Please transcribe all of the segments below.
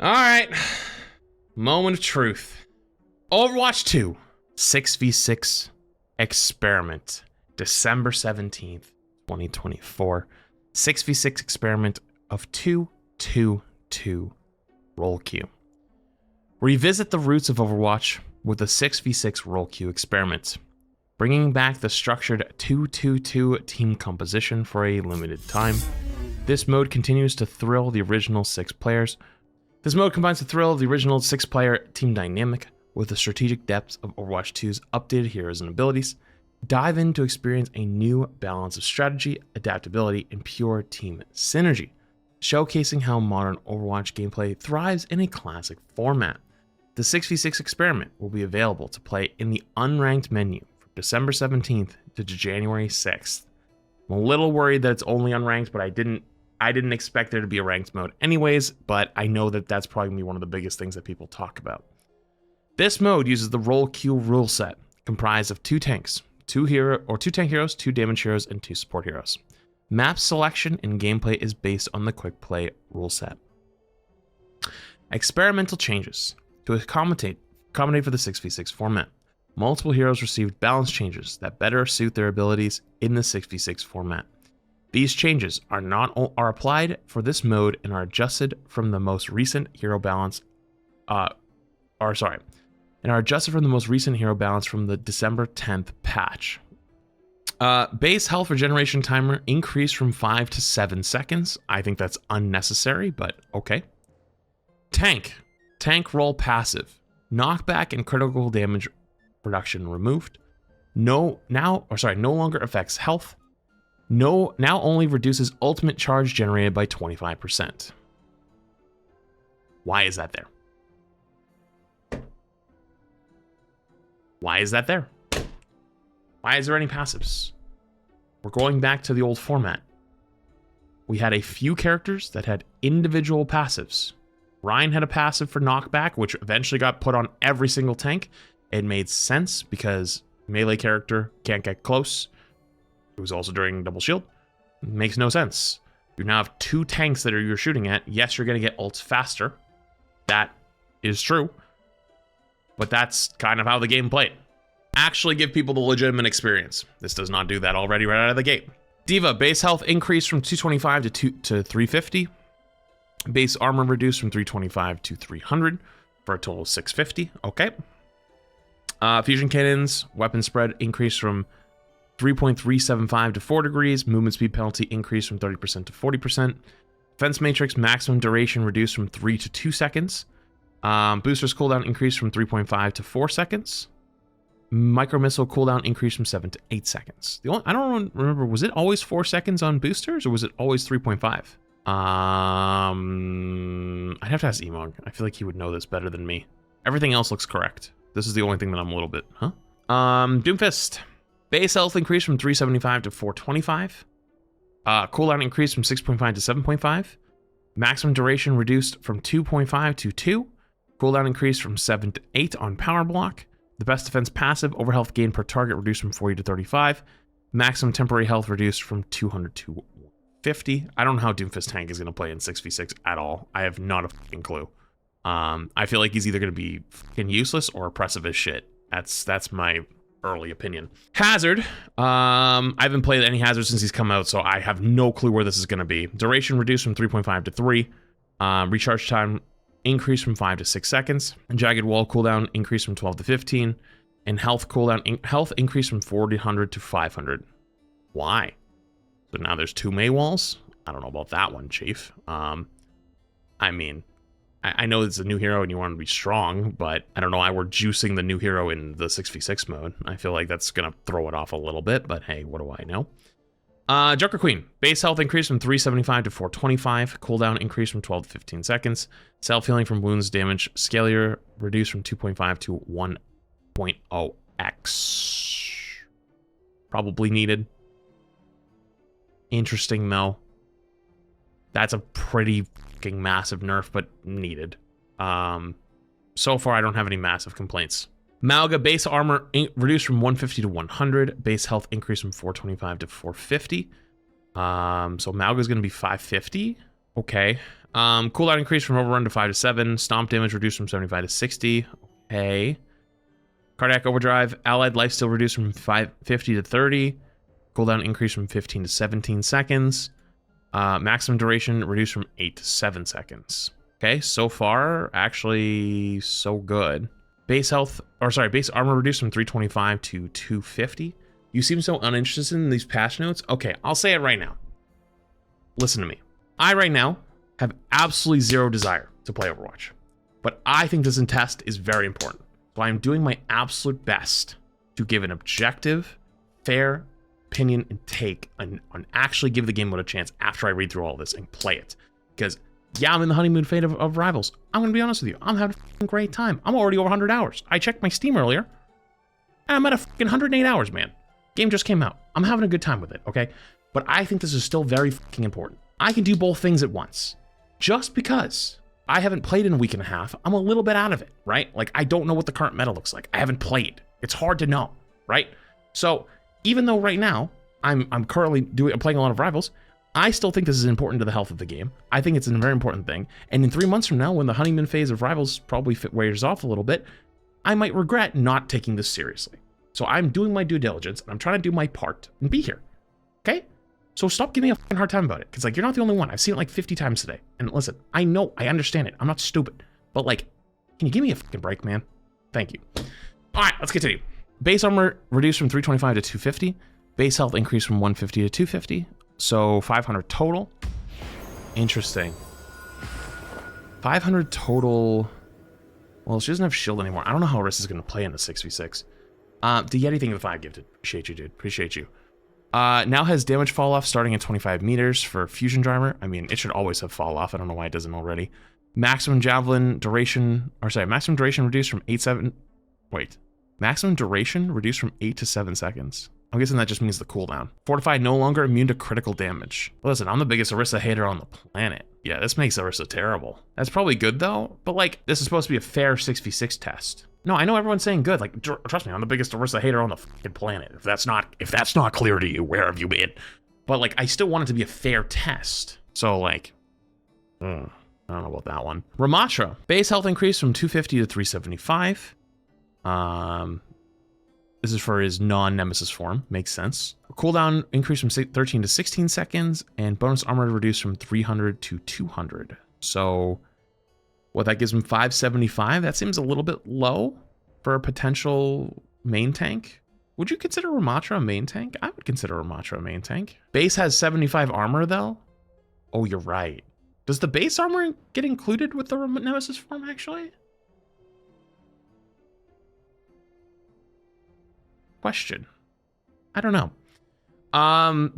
All right. Moment of truth. Overwatch 2, 6v6 experiment. December 17th, 2024. 6v6 experiment of 2-2-2 role queue. Revisit the roots of Overwatch with the 6v6 role queue experiment, bringing back the structured 2-2-2 team composition for a limited time. This mode continues to thrill the original 6 players. This mode combines the thrill of the original 6-player team dynamic with the strategic depths of Overwatch 2's updated heroes and abilities. Dive in to experience a new balance of strategy, adaptability, and pure team synergy, showcasing how modern Overwatch gameplay thrives in a classic format. The 6v6 experiment will be available to play in the unranked menu from December 17th to January 6th. I'm a little worried that it's only unranked, but I didn't expect there to be a ranked mode anyways, but I know that that's probably going to be one of the biggest things that people talk about. This mode uses the role queue rule set, comprised of 2 tanks, 2 tank heroes, 2 damage heroes, and 2 support heroes. Map selection and gameplay is based on the quick play rule set. Experimental changes. To accommodate for the 6v6 format, multiple heroes received balance changes that better suit their abilities in the 6v6 format. These changes are applied for this mode and are adjusted from the most recent hero balance from the December 10th patch. Base health regeneration timer increased from 5 to 7 seconds. I think that's unnecessary, but okay. Tank role passive. Knockback and critical damage reduction removed. No longer affects health. Now only reduces ultimate charge generated by 25%. Why is that there? Why is that there? Why is there any passives? We're going back to the old format. We had a few characters that had individual passives. Ryan had a passive for knockback, which eventually got put on every single tank. It made sense because melee character can't get close. It was also during double shield. It makes no sense. You now have 2 tanks that you're shooting at. Yes, you're going to get ults faster. That is true. But that's kind of how the game played. Actually give people the legitimate experience. This does not do that already right out of the gate. Diva, base health increased from 225 to 350. Base armor reduced from 325 to 300 for a total of 650. Okay. Fusion cannons, weapon spread increased from 3.375 to 4 degrees. Movement speed penalty increased from 30% to 40%. Defense matrix maximum duration reduced from 3 to 2 seconds. Boosters cooldown increased from 3.5 to 4 seconds. Micro missile cooldown increased from 7 to 8 seconds. I don't remember, was it always 4 seconds on boosters or was it always 3.5? I'd have to ask Emog. I feel like he would know this better than me. Everything else looks correct. This is the only thing that I'm a little bit, Doomfist. Base health increased from 375 to 425. Cooldown increased from 6.5 to 7.5. Maximum duration reduced from 2.5 to 2. Cooldown increased from 7 to 8 on power block. The best defense passive, overhealth gain per target reduced from 40 to 35. Maximum temporary health reduced from 200 to 50. I don't know how Doomfist tank is going to play in 6v6 at all. I have not a fucking clue. I feel like he's either going to be fucking useless or oppressive as shit. That's my early opinion. Hazard. I haven't played any Hazard since he's come out, so I have no clue where this is going to be. Duration reduced from 3.5 to 3. Recharge time increased from 5 to 6 seconds. Jagged wall cooldown increased from 12 to 15. And health cooldown health increased from 400 to 500. Why? So now there's 2 May walls. I don't know about that one, Chief. I mean, I know it's a new hero and you want to be strong, but I don't know why we're juicing the new hero in the 6v6 mode. I feel like that's going to throw it off a little bit, but hey, what do I know? Joker Queen. Base health increased from 375 to 425. Cooldown increased from 12 to 15 seconds. Self-healing from wounds damage. Scalar reduced from 2.5 to 1.0x. Probably needed. Interesting, though. That's a pretty fucking massive nerf, but needed. So far, I don't have any massive complaints. Malga base armor reduced from 150 to 100. Base health increased from 425 to 450. So Malga's going to be 550. Okay. Cooldown increase from overrun to 5 to 7. Stomp damage reduced from 75 to 60. Okay. Cardiac overdrive. Allied lifesteal reduced from 50 to 30. Cooldown increase from 15 to 17 seconds. Maximum duration reduced from 8 to 7 seconds. Okay, so far, actually, so good. Base health, or sorry, base armor reduced from 325 to 250. You seem so uninterested in these patch notes. Okay, I'll say it right now. Listen to me. I, right now, have absolutely zero desire to play Overwatch. But I think this test is very important. So I'm doing my absolute best to give an objective, fair opinion and take on actually give the game a chance after I read through all this and play it. Because, yeah, I'm in the honeymoon phase of Rivals. I'm going to be honest with you. I'm having a great time. I'm already over 100 hours. I checked my Steam earlier, and I'm at a fucking 108 hours, man. Game just came out. I'm having a good time with it, okay? But I think this is still very fucking important. I can do both things at once. Just because I haven't played in a week and a half, I'm a little bit out of it, right? Like, I don't know what the current meta looks like. I haven't played. It's hard to know, right? So, even though right now I'm currently playing a lot of Rivals, I still think this is important to the health of the game. I think it's a very important thing. And in 3 months from now, when the honeymoon phase of Rivals probably wears off a little bit, I might regret not taking this seriously. So I'm doing my due diligence, and I'm trying to do my part and be here, okay? So stop giving me a fucking hard time about it, because, like, you're not the only one. I've seen it like 50 times today. And listen, I know, I understand it. I'm not stupid. But, like, can you give me a fucking break, man? Thank you. All right, let's continue. Base armor reduced from 325 to 250. Base health increased from 150 to 250. So 500 total. Interesting. 500 total. Well, she doesn't have shield anymore. I don't know how Arissa's going to play in the 6v6. Do you anything with 5 gifted? Appreciate you, dude. Appreciate you. Now has damage fall off starting at 25 meters for fusion driver. I mean, it should always have fall off. I don't know why it doesn't already. Maximum javelin duration, or sorry, maximum duration reduced from 8 to 7 seconds. I'm guessing that just means the cooldown. Fortified no longer immune to critical damage. Listen, I'm the biggest Orisa hater on the planet. Yeah, this makes Orisa terrible. That's probably good though, but like, this is supposed to be a fair 6v6 test. No, I know everyone's saying good. Like, trust me, I'm the biggest Orisa hater on the fucking planet. If that's not clear to you, where have you been? But like, I still want it to be a fair test. So like, I don't know about that one. Ramatra, base health increase from 250 to 375. This is for his non-nemesis form. Makes sense. Cooldown increase from 13 to 16 seconds, and bonus armor reduced from 300 to 200. So, what, that gives him 575? That seems a little bit low for a potential main tank. Would you consider Ramatra a main tank? I would consider Ramatra a main tank. Base has 75 armor, though. Oh, you're right. Does the base armor get included with the nemesis form, actually? Question. I don't know.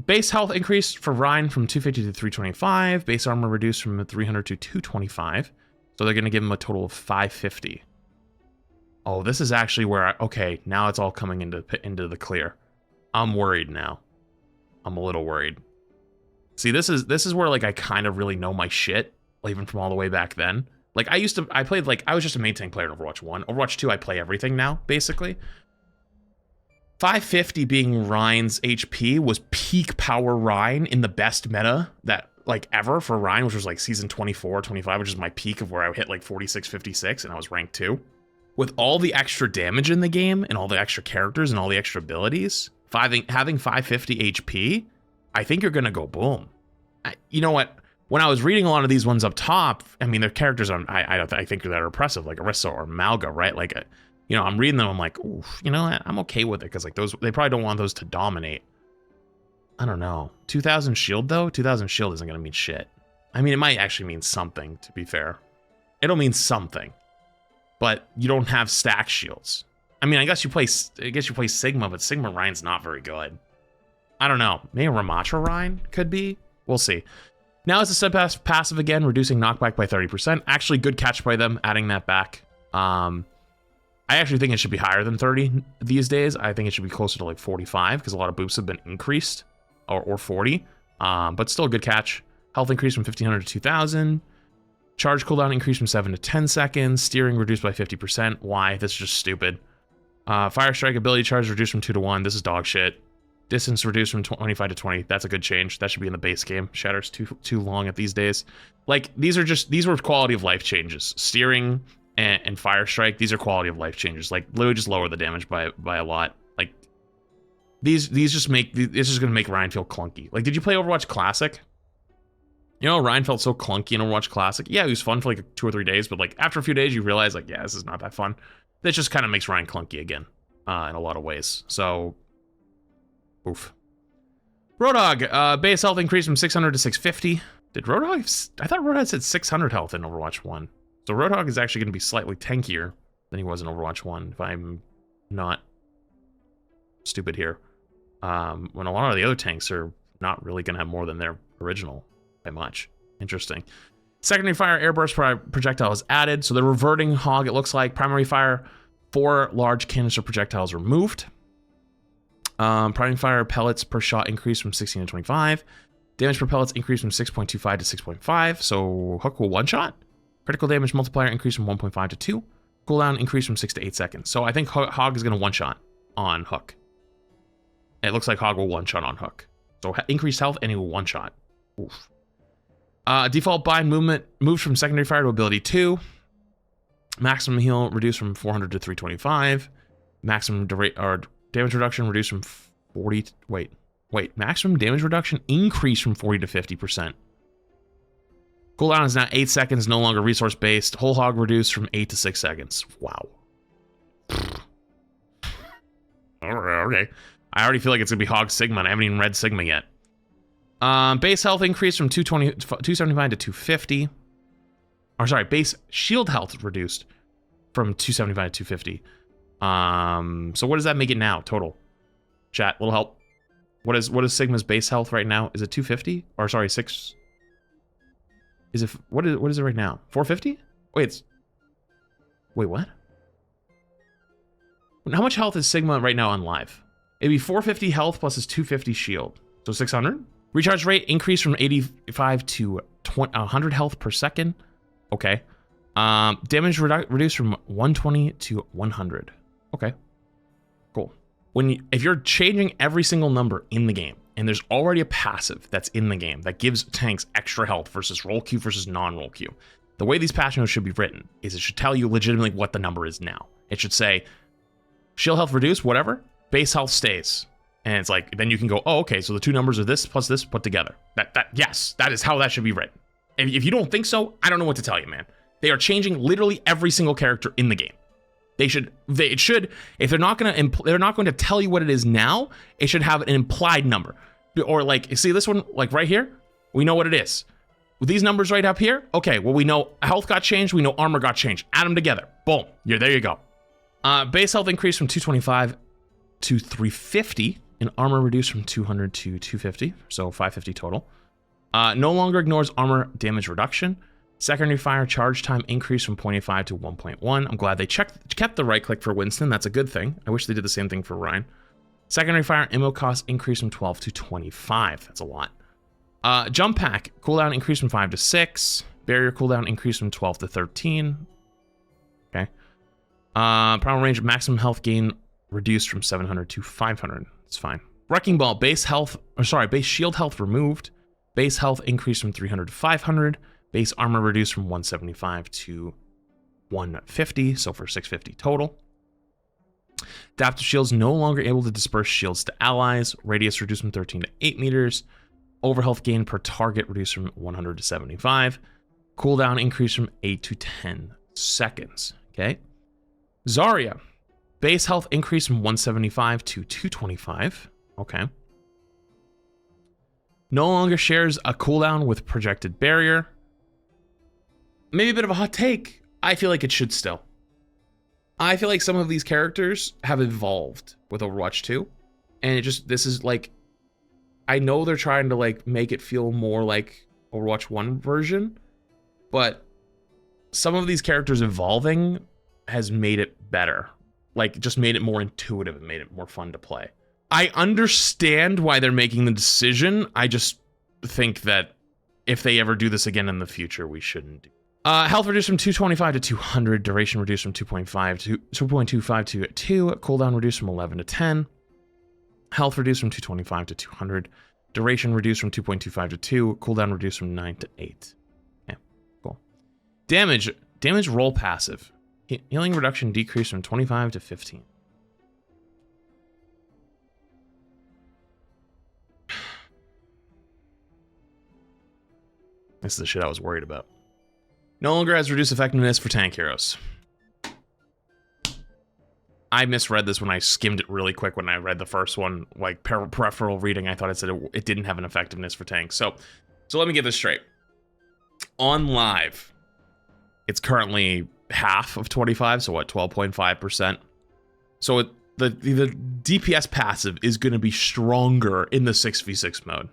Base health increased for Ryan from 250 to 325. Base armor reduced from 300 to 225. So they're going to give him a total of 550. Oh, this is actually where okay, now it's all coming into the clear. I'm worried now. I'm a little worried. See, this is where like I kind of really know my shit, even from all the way back then. Like I was just a main tank player in Overwatch 1. Overwatch 2, I play everything now, basically. 550 being Ryan's HP was peak power Ryan in the best meta that like ever for Ryan, which was like season 24, 25, which is my peak of where I hit like 46, 56, and I was ranked 2. With all the extra damage in the game and all the extra characters and all the extra abilities, having 550 HP, I think you're gonna go boom. You know what? When I was reading a lot of these ones up top, I mean, their characters I think that are impressive, like Orisa or Malga, right? Like you know, I'm reading them, I'm like, oof, you know what? I'm okay with it, because like those, they probably don't want those to dominate. I don't know. 2000 shield though? 2000 shield isn't gonna mean shit. I mean, it might actually mean something, to be fair. It'll mean something. But you don't have stack shields. I mean, I guess you play Sigma, but Sigma Ryan's not very good. I don't know. Maybe Ramatra Ryan could be. We'll see. Now it's a step passive again, reducing knockback by 30%. Actually, good catch by them, adding that back. I actually think it should be higher than 30 these days. I think it should be closer to like 45, because a lot of boosts have been increased, or 40. But still a good catch. Health increase from 1500 to 2000. Charge cooldown increased from 7 to 10 seconds. Steering reduced by 50%. Why? This is just stupid. Fire strike ability charge reduced from 2 to 1. This is dog shit. Distance reduced from 25 to 20. That's a good change. That should be in the base game. Shatter's too long at these days. Like, these were quality of life changes. Steering and Fire Strike, these are quality of life changes. Like, literally just lower the damage by a lot. Like, this is gonna make Ryan feel clunky. Like, did you play Overwatch Classic? You know, Ryan felt so clunky in Overwatch Classic. Yeah, it was fun for like 2 or 3 days, but like after a few days, you realize like, yeah, this is not that fun. That just kind of makes Ryan clunky again, in a lot of ways. So, oof. Roadhog, base health increased from 600 to 650. Did Roadhog? I thought Roadhog said 600 health in Overwatch 1. So Roadhog is actually going to be slightly tankier than he was in Overwatch 1, if I'm not stupid here. When a lot of the other tanks are not really going to have more than their original by much. Interesting. Secondary fire airburst projectile is added, so they're reverting Hog, it looks like. Primary fire, 4 large canister projectiles removed. Primary fire pellets per shot increased from 16 to 25. Damage per pellets increased from 6.25 to 6.5, so Hook will one-shot. Critical damage multiplier increased from 1.5 to 2. Cooldown increased from 6 to 8 seconds. So I think Hog is going to one-shot on Hook. It looks like Hog will one-shot on Hook. So increased health and he will one-shot. Oof. Default bind movement moves from secondary fire to ability 2. Maximum heal reduced from 400 to 325. Maximum damage reduction reduced from 40 to, wait, maximum damage reduction increased from 40 to 50%. Cooldown is now 8 seconds, no longer resource based. Whole Hog reduced from 8 to 6 seconds. Wow. Okay. I already feel like it's gonna be Hog Sigma, and I haven't even read Sigma yet. Base health increased from 275 to 250. Or sorry, base shield health reduced from 275 to 250. So what does that make it now total? Chat, little help. What is Sigma's base health right now? Is it 250? Or sorry, 6? Is it what is it right now? 450? Wait, what? How much health is Sigma right now on live? It'd be 450 health plus his 250 shield. So 600? Recharge rate increased from 85 to 100 health per second. Okay. Damage reduced from 120 to 100. Okay. Cool. If you're changing every single number in the game, and there's already a passive that's in the game that gives tanks extra health versus roll queue versus non-roll queue, the way these patch notes should be written is it should tell you legitimately what the number is now. It should say, shield health reduced, whatever, base health stays. And it's like, then you can go, oh, okay, so the two numbers are this plus this put together. Yes, that is how that should be written. If you don't think so, I don't know what to tell you, man. They are changing literally every single character in the game. It should, if they're not going to tell you what it is now, it should have an implied number. Or like, you see this one, like right here, we know what it is. With these numbers right up here, okay, well, we know health got changed, we know armor got changed. Add them together. Boom. There you go. Base health increased from 225 to 350, and armor reduced from 200 to 250, so 550 total. No longer ignores armor damage reduction. Secondary fire charge time increased from 0.85 to 1.1. I'm glad they kept the right click for Winston. That's a good thing. I wish they did the same thing for Ryan. Secondary fire ammo cost increased from 12 to 25. That's a lot. Jump pack cooldown increased from 5 to 6. Barrier cooldown increased from 12 to 13. Okay. Primal range maximum health gain reduced from 700 to 500. It's fine. Wrecking ball base shield health removed. Base health increased from 300 to 500. Base armor reduced from 175 to 150, so for 650 total. Adaptive shields no longer able to disperse shields to allies. Radius reduced from 13 to 8 meters. Overhealth gain per target reduced from 100 to 75. Cooldown increased from 8 to 10 seconds. Okay. Zarya. Base health increased from 175 to 225. Okay. No longer shares a cooldown with projected barrier. Maybe a bit of a hot take. I feel like it should still. I feel like some of these characters have evolved with Overwatch 2. And this is like, I know they're trying to like make it feel more like Overwatch 1 version, but some of these characters evolving has made it better. Like, just made it more intuitive and made it more fun to play. I understand why they're making the decision. I just think that if they ever do this again in the future, we shouldn't do. Health reduced from 225 to 200. Duration reduced from 2.25 to 2. Cooldown reduced from 11 to 10. Health reduced from 225 to 200. Duration reduced from 2.25 to 2. Cooldown reduced from 9 to 8. Okay, cool. Damage roll passive. Healing reduction decreased from 25 to 15. This is the shit I was worried about. No longer has reduced effectiveness for tank heroes. I misread this when I skimmed it really quick when I read the first one, like peripheral reading. I thought it said it didn't have an effectiveness for tanks. So let me get this straight. On live, it's currently half of 25, so what, 12.5%. So the DPS passive is going to be stronger in the 6v6 mode.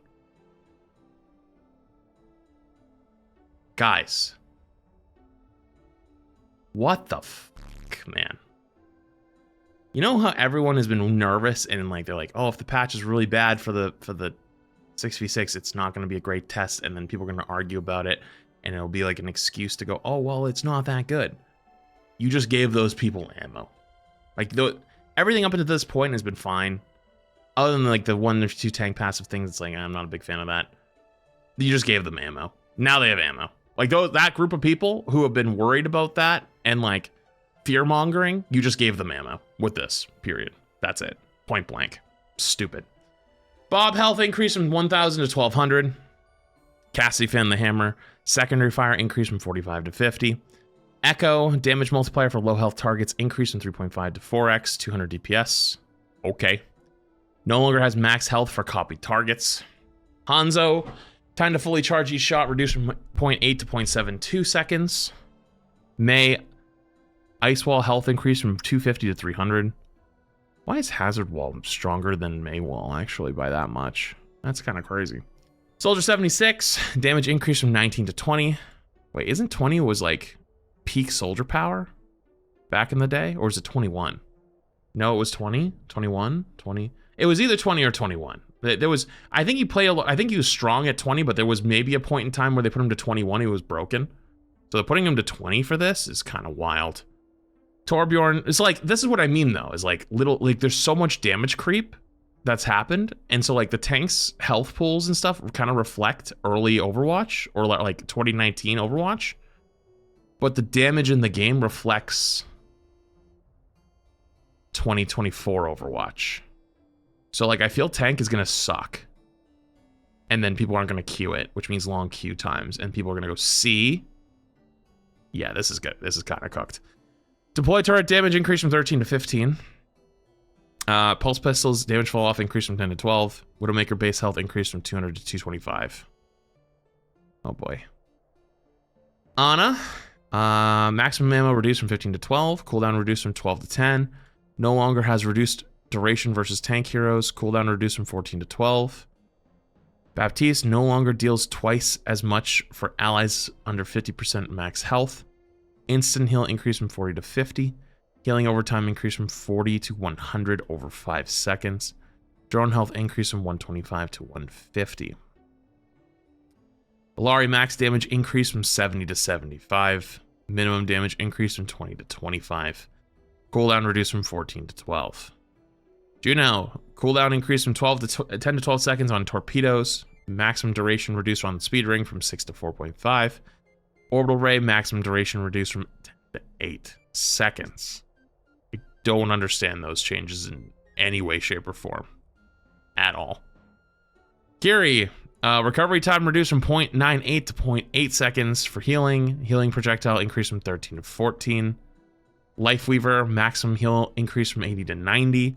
Guys, what the fuck, man? You know how everyone has been nervous and like they're like, oh, if the patch is really bad for the 6v6, it's not going to be a great test, and then people are going to argue about it, and it'll be like an excuse to go, oh, well, it's not that good. You just gave those people ammo. Like everything up until this point has been fine, other than like the 1 or 2 tank passive things. It's like I'm not a big fan of that. You just gave them ammo. Now they have ammo. Like that group of people who have been worried about that and like fear mongering, you just gave them ammo with this, period. That's it. Point blank. Stupid. Bob health increase from 1,000 to 1,200. Cassie Finn the hammer. Secondary fire increase from 45 to 50. Echo damage multiplier for low health targets increase from 3.5 to 4x, 200 DPS. Okay. No longer has max health for copied targets. Hanzo, time to fully charge each shot reduced from 0.8 to 0.72 seconds. May, Ice Wall health increase from 250 to 300. Why is Hazard Wall stronger than May Wall, actually, by that much? That's kind of crazy. Soldier 76, damage increase from 19 to 20. Wait, isn't 20 was like peak soldier power back in the day? Or is it 21? No, it was 20, 21, 20. It was either 20 or 21. There was, I think he was strong at 20, but there was maybe a point in time where they put him to 21, he was broken. So putting him to 20 for this is kind of wild. Torbjorn, it's like, this is what I mean though, is like there's so much damage creep that's happened. And so like the tank's health pools and stuff kind of reflect early Overwatch or like 2019 Overwatch. But the damage in the game reflects 2024 Overwatch. So like I feel tank is gonna suck. And then people aren't gonna queue it, which means long queue times. And people are gonna go, see? Yeah, this is good. This is kind of cooked. Deploy turret damage increase from 13 to 15. Pulse pistols damage fall off increase from 10 to 12. Widowmaker base health increase from 200 to 225. Oh boy. Ana, maximum ammo reduced from 15 to 12. Cooldown reduced from 12 to 10. No longer has reduced duration versus tank heroes. Cooldown reduced from 14 to 12. Baptiste no longer deals twice as much for allies under 50% max health. Instant heal increase from 40 to 50. Healing over time increase from 40 to 100 over 5 seconds. Drone health increase from 125 to 150. Illari max damage increase from 70 to 75. Minimum damage increase from 20 to 25. Cooldown reduced from 14 to 12. Juno, cooldown increase from 10 to 12 seconds on torpedoes. Maximum duration reduced on the speed ring from 6 to 4.5. Orbital ray maximum duration reduced from 10 to 8 seconds. I don't understand those changes in any way, shape, or form. At all. Kiri, recovery time reduced from 0.98 to 0.8 seconds for healing. Healing projectile increased from 13 to 14. Lifeweaver, maximum heal increase from 80 to 90.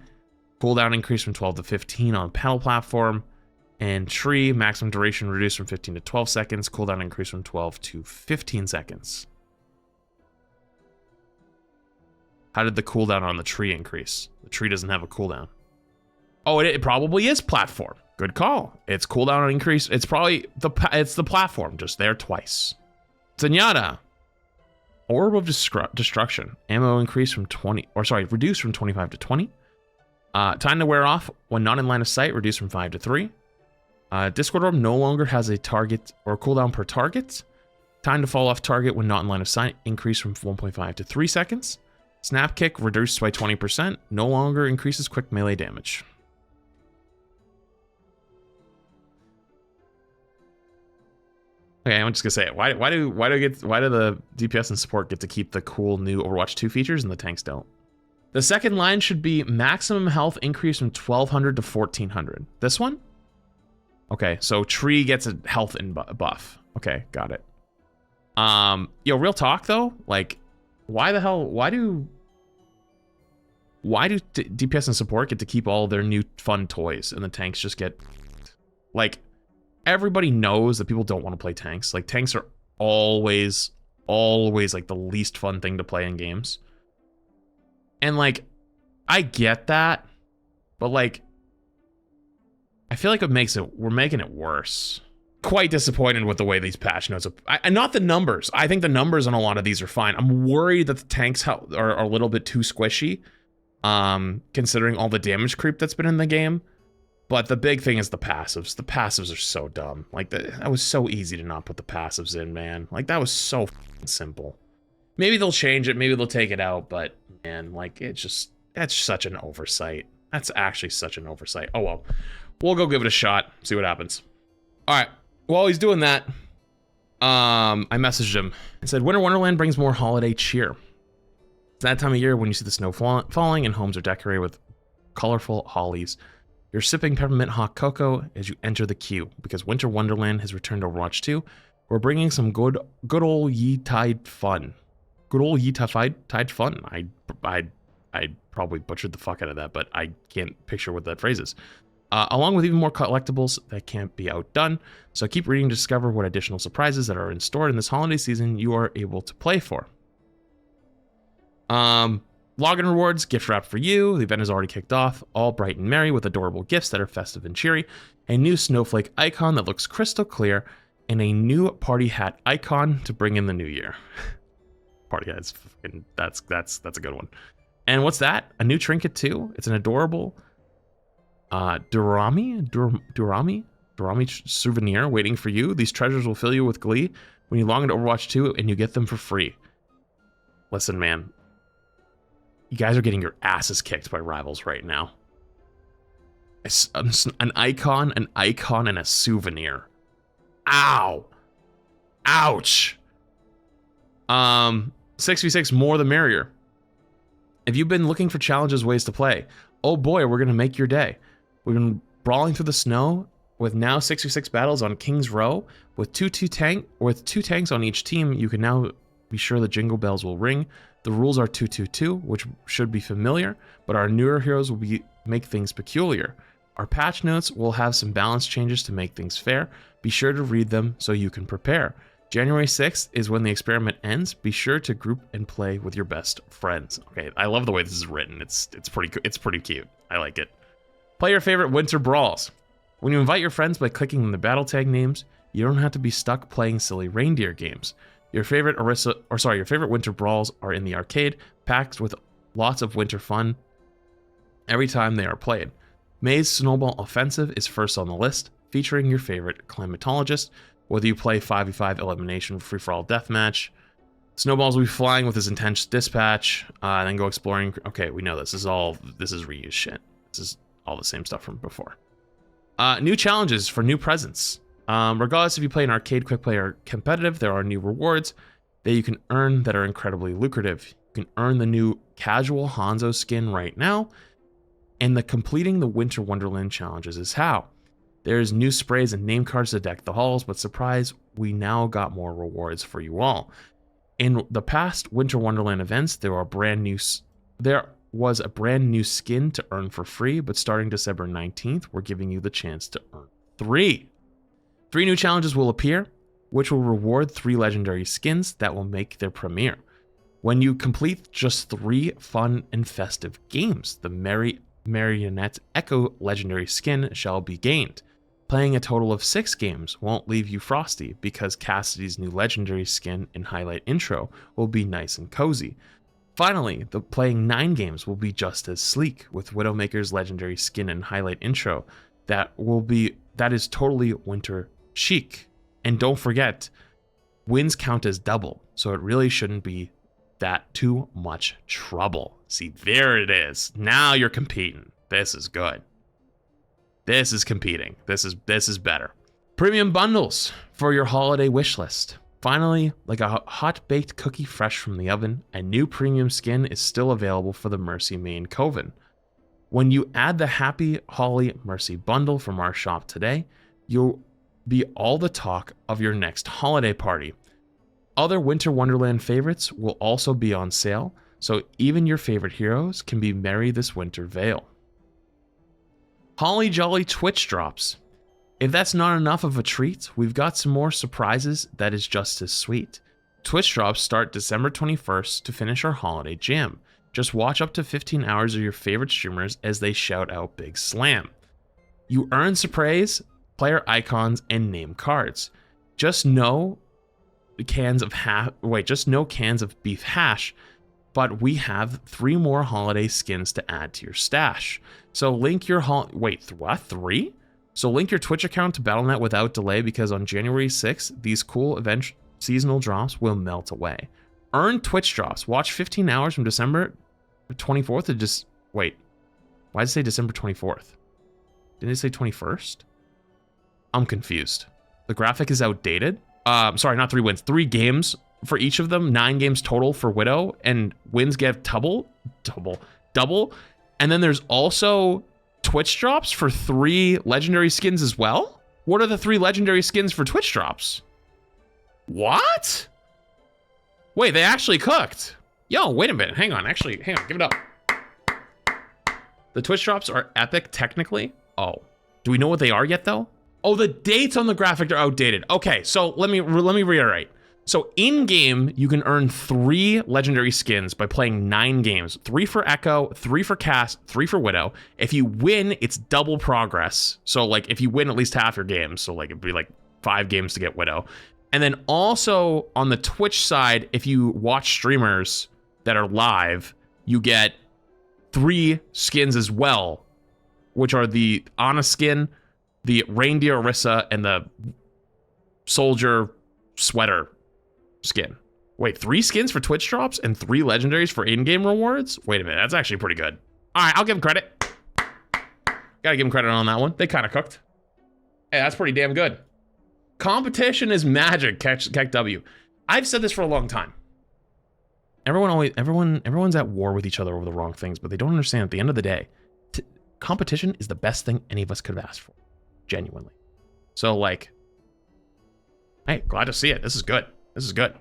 Cooldown increase from 12 to 15 on panel platform. And Tree, maximum duration reduced from 15 to 12 seconds. Cooldown increase from 12 to 15 seconds. How did the cooldown on the Tree increase? The Tree doesn't have a cooldown. Oh, it probably is platform. Good call. It's cooldown increase. It's probably it's the platform, just there twice. Zenyatta. Orb of Destruction. Ammo increased from 20, reduced from 25 to 20. Time to wear off when not in line of sight, reduced from 5 to 3. Discord Orb no longer has a target or cooldown per target. Time to fall off target when not in line of sight, increased from 1.5 to 3 seconds. Snap Kick reduced by 20%, no longer increases quick melee damage. Okay, I'm just gonna say it. Why do the DPS and support get to keep the cool new Overwatch 2 features and the tanks don't? The second line should be maximum health increase from 1200 to 1400. This one? Okay, so Tree gets a health and buff. Okay, got it. Yo, real talk though, like, why do DPS and support get to keep all their new fun toys and the tanks just get, like, everybody knows that people don't want to play tanks. Like, tanks are always like the least fun thing to play in games. And like, I get that, but like, I feel like we're making it worse. Quite disappointed with the way these patch notes are, not the numbers. I think the numbers on a lot of these are fine. I'm worried that the tanks are a little bit too squishy, considering all the damage creep that's been in the game. But the big thing is the passives. The passives are so dumb. Like, that was so easy to not put the passives in, man. Like, that was so simple. Maybe they'll change it. Maybe they'll take it out. But, man, like, that's such an oversight. That's actually such an oversight. Oh, well. We'll go give it a shot. See what happens. All right. While he's doing that, I messaged him and said, Winter Wonderland brings more holiday cheer. It's that time of year when you see the snow falling and homes are decorated with colorful hollies. You're sipping peppermint hot cocoa as you enter the queue, because Winter Wonderland has returned to Overwatch 2. We're bringing some good old Yi-tide fun. Good old Yi-tide fun. I probably butchered the fuck out of that, but I can't picture what that phrase is. Along with even more collectibles that can't be outdone. So keep reading to discover what additional surprises that are in store in this holiday season you are able to play for. Login rewards, gift wrap for you. The event has already kicked off, all bright and merry with adorable gifts that are festive and cheery. A new snowflake icon that looks crystal clear, and a new party hat icon to bring in the new year. Party hat is fucking, that's a good one. And what's that? A new trinket too? It's an adorable Durami souvenir waiting for you. These treasures will fill you with glee when you log into Overwatch 2 and you get them for free. Listen, man. You guys are getting your asses kicked by rivals right now. An icon, and a souvenir. Ow. Ouch. 6v6, more the merrier. If you've been looking for challenges, ways to play, oh boy, we're going to make your day. We've been brawling through the snow with now 6v6 battles on King's Row. With two tanks on each team, you can now be sure the jingle bells will ring. The rules are 2-2-2, which should be familiar, but our newer heroes will make things peculiar. Our patch notes will have some balance changes to make things fair. Be sure to read them so you can prepare. January 6th is when the experiment ends. Be sure to group and play with your best friends. Okay, I love the way this is written. It's pretty cute. I like it. Play your favorite winter brawls. When you invite your friends by clicking on the battle tag names, you don't have to be stuck playing silly reindeer games. Your favorite winter brawls are in the arcade, packed with lots of winter fun every time they are played. May's Snowball Offensive is first on the list, featuring your favorite climatologist. Whether you play 5v5 elimination free-for-all deathmatch, Snowballs will be flying with his intense dispatch, and then go exploring. Okay, we know this. This is reused shit. This is all the same stuff from before. New challenges for new presents. Regardless if you play an arcade, quick play, or competitive, there are new rewards that you can earn that are incredibly lucrative. You can earn the new casual Hanzo skin right now, and the completing the Winter Wonderland challenges is how. There's new sprays and name cards to deck the halls, but surprise, we now got more rewards for you all. In the past Winter Wonderland events, there was a brand new skin to earn for free, but starting December 19th, we're giving you the chance to earn 3. 3 new challenges will appear, which will reward 3 legendary skins that will make their premiere. When you complete just 3 fun and festive games, the Marionette Echo legendary skin shall be gained. Playing a total of 6 games won't leave you frosty, because Cassidy's new legendary skin and highlight intro will be nice and cozy. Finally, playing 9 games will be just as sleek, with Widowmaker's legendary skin and highlight intro that is totally winter chic. And don't forget, wins count as double, so it really shouldn't be that too much trouble. See, there it is. Now you're competing. This is good. This is competing. This is better. Premium bundles for your holiday wish list. Finally, like a hot-baked cookie fresh from the oven, a new premium skin is still available for the Mercy main Coven. When you add the Happy Holly Mercy bundle from our shop today, you'll be all the talk of your next holiday party. Other Winter Wonderland favorites will also be on sale, so even your favorite heroes can be merry this winter veil. Holly Jolly Twitch drops. If that's not enough of a treat, we've got some more surprises that is just as sweet. Twitch drops start December 21st to finish our holiday jam. Just watch up to 15 hours of your favorite streamers as they shout out Big Slam. You earn surprise, player icons, and name cards. Just no cans of beef hash, but we have 3 more holiday skins to add to your stash. So link your three? So link your Twitch account to Battle.net without delay, because on January 6th, these cool event seasonal drops will melt away. Earn Twitch drops. Watch 15 hours from December 24th to just... Wait. Why did it say December 24th? Didn't it say 21st? I'm confused. The graphic is outdated. Sorry, not 3 wins. 3 games for each of them. 9 games total for Widow. And wins get double. And then there's also... Twitch drops for 3 legendary skins as well? What are the 3 legendary skins for Twitch drops? What? Wait, they actually cooked. Yo, wait a minute. Hang on. Actually, hang on. Give it up. The Twitch drops are epic technically. Oh, do we know what they are yet though? Oh, the dates on the graphic are outdated. Okay, so let me reiterate. So in-game, you can earn 3 legendary skins by playing 9 games. 3 for Echo, 3 for Cass, 3 for Widow. If you win, it's double progress. So like if you win at least half your games, so like it'd be like 5 games to get Widow. And then also on the Twitch side, if you watch streamers that are live, you get 3 skins as well, which are the Ana skin, the Reindeer Orisa, and the Soldier Sweater skin. Wait, 3 skins for Twitch drops and 3 legendaries for in-game rewards? Wait a minute, that's actually pretty good. All right, I'll give them credit. Gotta give them credit on that one. They kind of cooked. Hey, that's pretty damn good. Competition is magic, Keck W. I've said this for a long time. Everyone's at war with each other over the wrong things, but they don't understand at the end of the day, competition is the best thing any of us could have asked for. Genuinely. So like, hey, glad to see it. This is good. This is good.